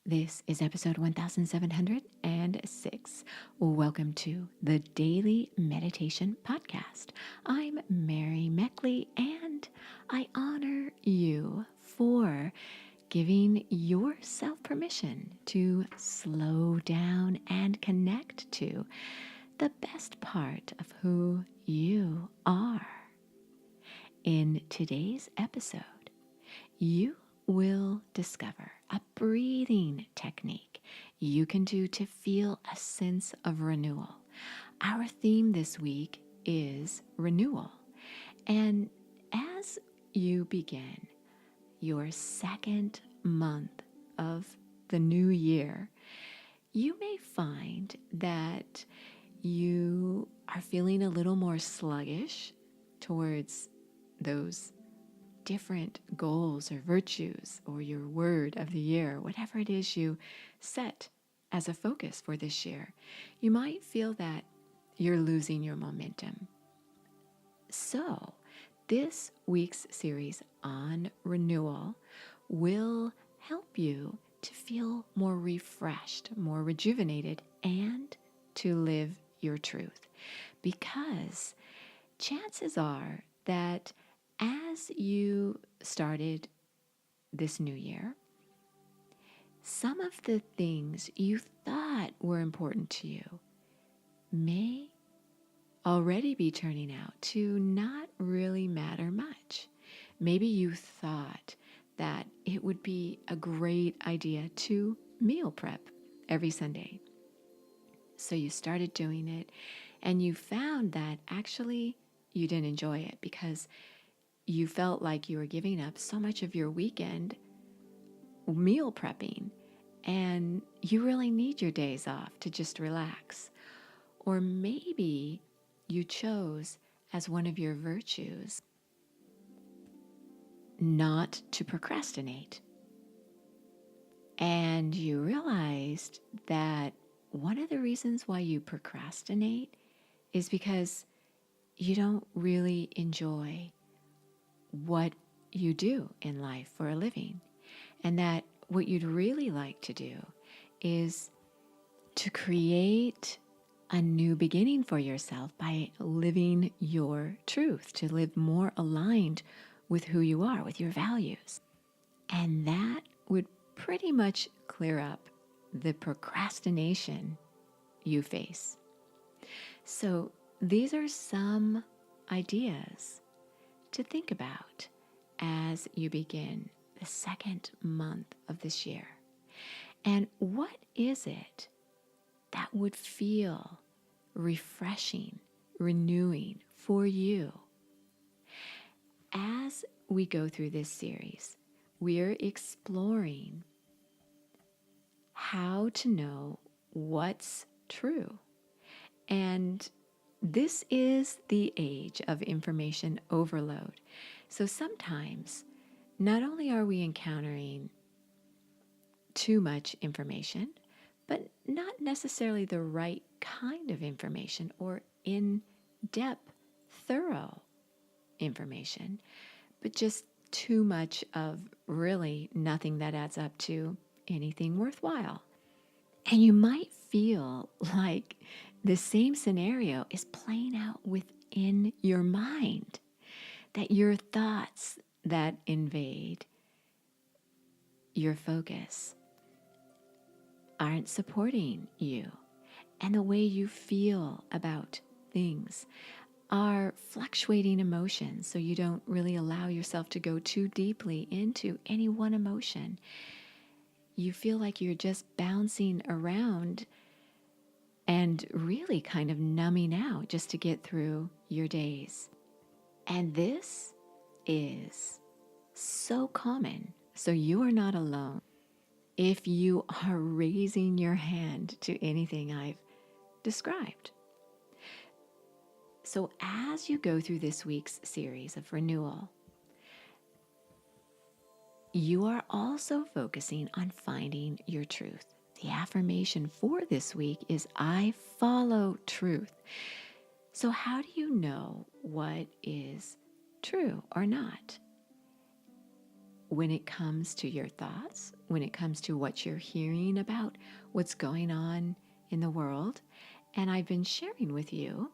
This is episode 1706. Welcome to the Daily Meditation Podcast. I'm Mary Meckley, and I honor you for giving yourself permission to slow down and connect to the best part of who you are. In today's episode, you will discover a breathing technique you can do to feel a sense of renewal. Our theme this week is renewal. And as you begin your second month of the new year, you may find that you are feeling a little more sluggish towards those different goals or virtues or your word of the year, whatever it is you set as a focus for this year. You might feel that you're losing your momentum. So this week's series on renewal will help you to feel more refreshed, more rejuvenated, and to live your truth. Because chances are that as you started this new year, some of the things you thought were important to you may already be turning out to not really matter much. Maybe you thought that it would be a great idea to meal prep every Sunday. So you started doing it, and you found that actually you didn't enjoy it because you felt like you were giving up so much of your weekend meal prepping, and you really need your days off to just relax. Or maybe you chose as one of your virtues not to procrastinate. And you realized that one of the reasons why you procrastinate is because you don't really enjoy what you do in life for a living, and that what you'd really like to do is to create a new beginning for yourself by living your truth, to live more aligned with who you are, with your values. And that would pretty much clear up the procrastination you face. So these are some ideas to think about as you begin the second month of this year. And what is it that would feel refreshing, renewing for you? As we go through this series, we're exploring how to know what's true. And this is the age of information overload. So sometimes, not only are we encountering too much information, but not necessarily the right kind of information or in-depth, thorough information, but just too much of really nothing that adds up to anything worthwhile. And you might feel like the same scenario is playing out within your mind, that your thoughts that invade your focus aren't supporting you, and the way you feel about things are fluctuating emotions, so you don't really allow yourself to go too deeply into any one emotion. You feel like you're just bouncing around and really kind of numbing out just to get through your days. And this is so common, so you are not alone. If you are raising your hand to anything I've described. So as you go through this week's series of renewal, you are also focusing on finding your truth. The affirmation for this week is, I follow truth. So how do you know what is true or not? when it comes to your thoughts, when it comes to what you're hearing about what's going on in the world. And I've been sharing with you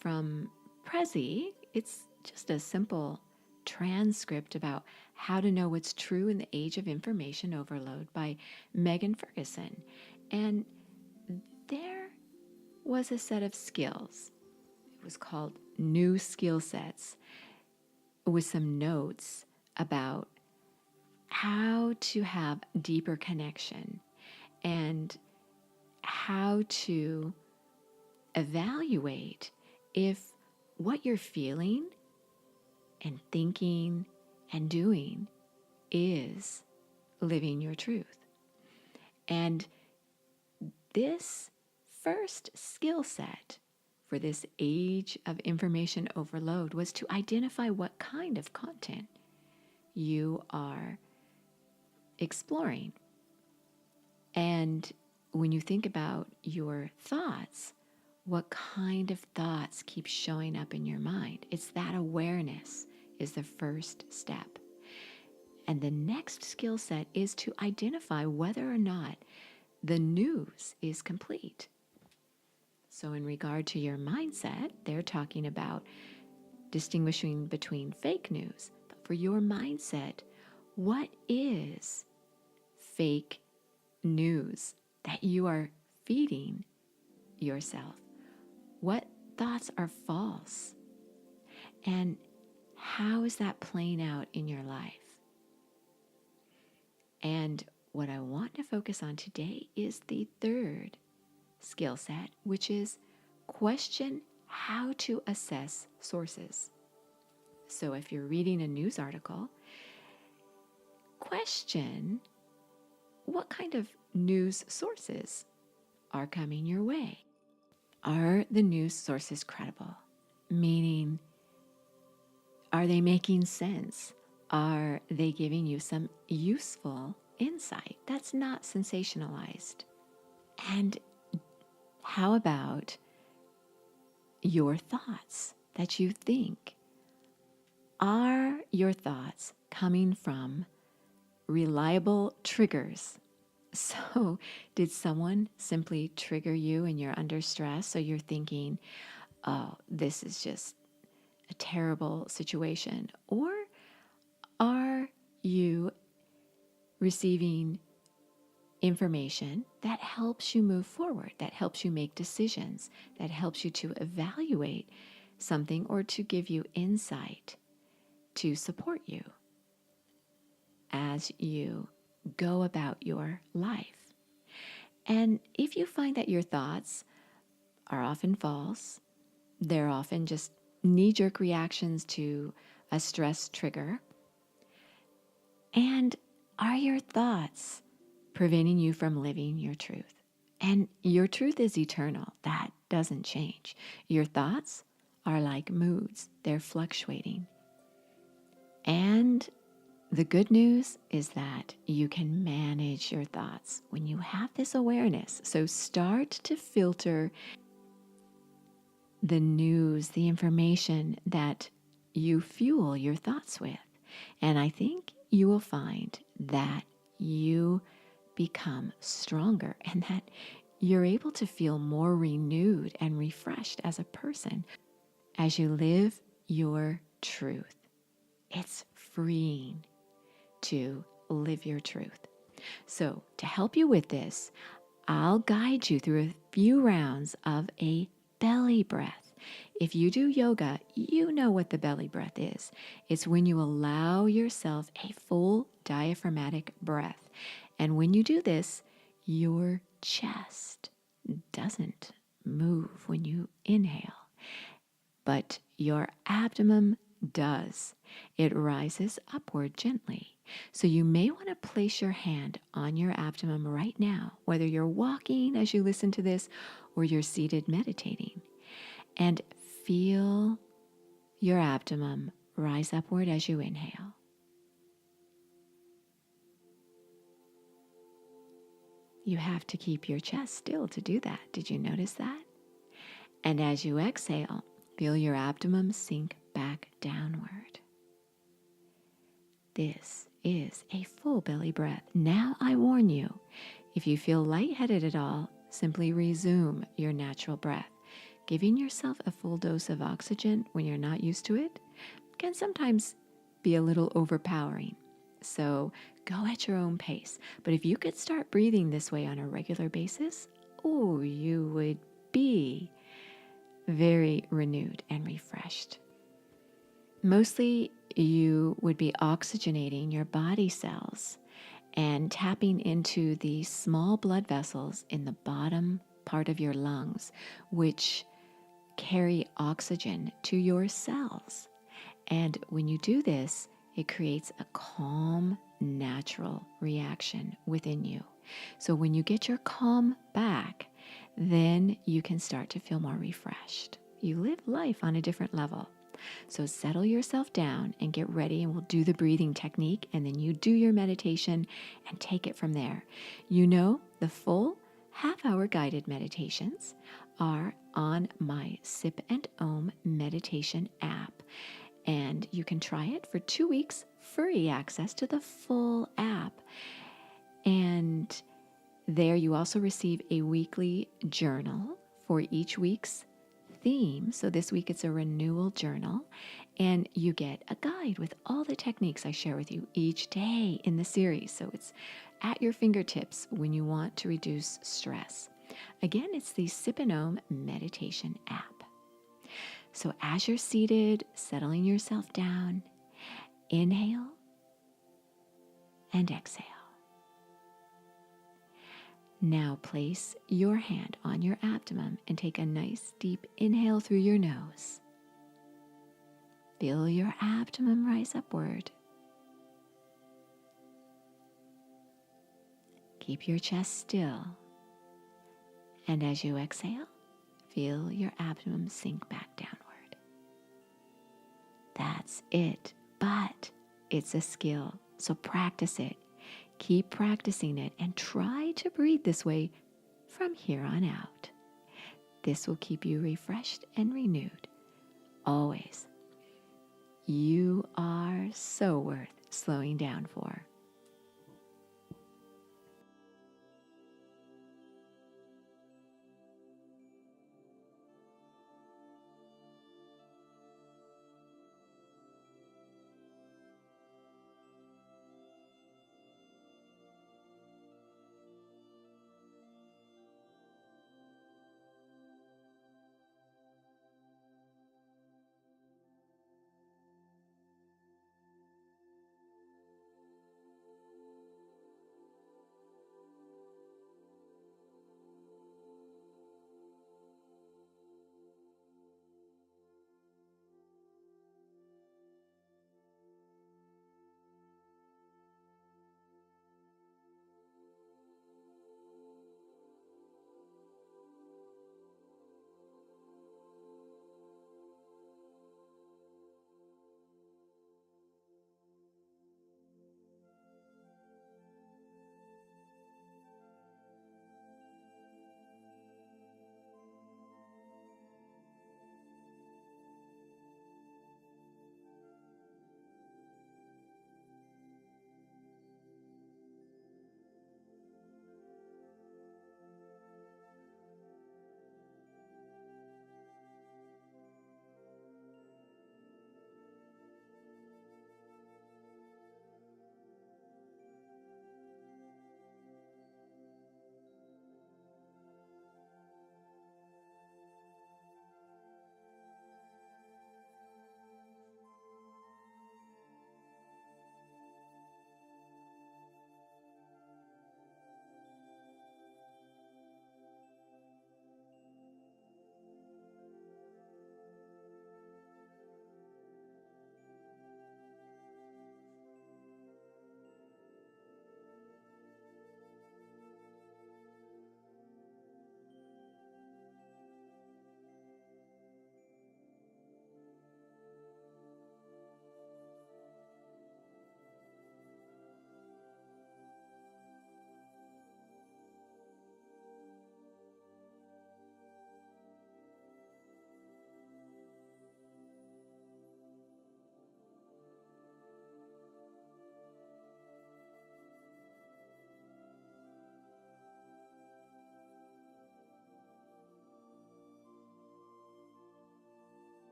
from Prezi. It's just a simple transcript about how to know what's true in the age of information overload by Megan Ferguson. And there was a set of skills. It was called New Skill Sets, with some notes about how to have deeper connection and how to evaluate if what you're feeling and thinking and doing is living your truth. And this first skill set for this age of information overload was to identify what kind of content you are exploring. And when you think about your thoughts, what kind of thoughts keep showing up in your mind? It's that awareness is the first step. And the next skill set is to identify whether or not the news is complete. So in regard to your mindset, they're talking about distinguishing between fake news. But for your mindset, what is fake news that you are feeding yourself? What thoughts are false? And how is that playing out in your life? And what I want to focus on today is the third skill set, which is question how to assess sources. So if you're reading a news article, question what kind of news sources are coming your way. Are the news sources credible? Meaning, are they making sense? Are they giving you some useful insight that's not sensationalized? And how about your thoughts that you think? Are your thoughts coming from reliable triggers? So, did someone simply trigger you and you're under stress? So you're thinking, oh, this is just a terrible situation. Or are you receiving information that helps you move forward, that helps you make decisions, that helps you to evaluate something or to give you insight to support you as you go about your life? And if you find that your thoughts are often false, they're often just knee-jerk reactions to a stress trigger, and are your thoughts preventing you from living your truth? And your truth is eternal. That doesn't change. Your thoughts are like moods. They're fluctuating. And the good news is that you can manage your thoughts when you have this awareness. So start to filter the news, the information that you fuel your thoughts with. And I think you will find that you become stronger and that you're able to feel more renewed and refreshed as a person as you live your truth. It's freeing to live your truth. So to help you with this, I'll guide you through a few rounds of a belly breath. If you do yoga, you know what the belly breath is. It's when you allow yourself a full diaphragmatic breath. And when you do this, your chest doesn't move when you inhale, but your abdomen does. It rises upward gently. So you may want to place your hand on your abdomen right now, whether you're walking as you listen to this or you're seated meditating, and feel your abdomen rise upward as you inhale. You have to keep your chest still to do that. Did you notice that? And as you exhale, feel your abdomen sink back downward. This is a full belly breath. Now I warn you, if you feel lightheaded at all, simply resume your natural breath. Giving yourself a full dose of oxygen when you're not used to it can sometimes be a little overpowering. So go at your own pace. But if you could start breathing this way on a regular basis, oh, you would be very renewed and refreshed. Mostly you would be oxygenating your body cells and tapping into the small blood vessels in the bottom part of your lungs, which carry oxygen to your cells. And when you do this, it creates a calm, natural reaction within you. So when you get your calm back, then you can start to feel more refreshed. You live life on a different level. So settle yourself down and get ready, and we'll do the breathing technique, and then you do your meditation and take it from there. You know, the full half-hour guided meditations are on my Sip and Om meditation app, and you can try it for 2 weeks, free access to the full app. And there you also receive a weekly journal for each week's theme. So this week it's a renewal journal, and you get a guide with all the techniques I share with you each day in the series. So it's at your fingertips when you want to reduce stress. Again, it's the Sip and Om meditation app. So as you're seated, settling yourself down, inhale and exhale. Now place your hand on your abdomen and take a nice deep inhale through your nose. Feel your abdomen rise upward. Keep your chest still. And as you exhale, feel your abdomen sink back downward. That's it, but it's a skill, so practice it. Keep practicing it and try to breathe this way from here on out. This will keep you refreshed and renewed. Always. You are so worth slowing down for.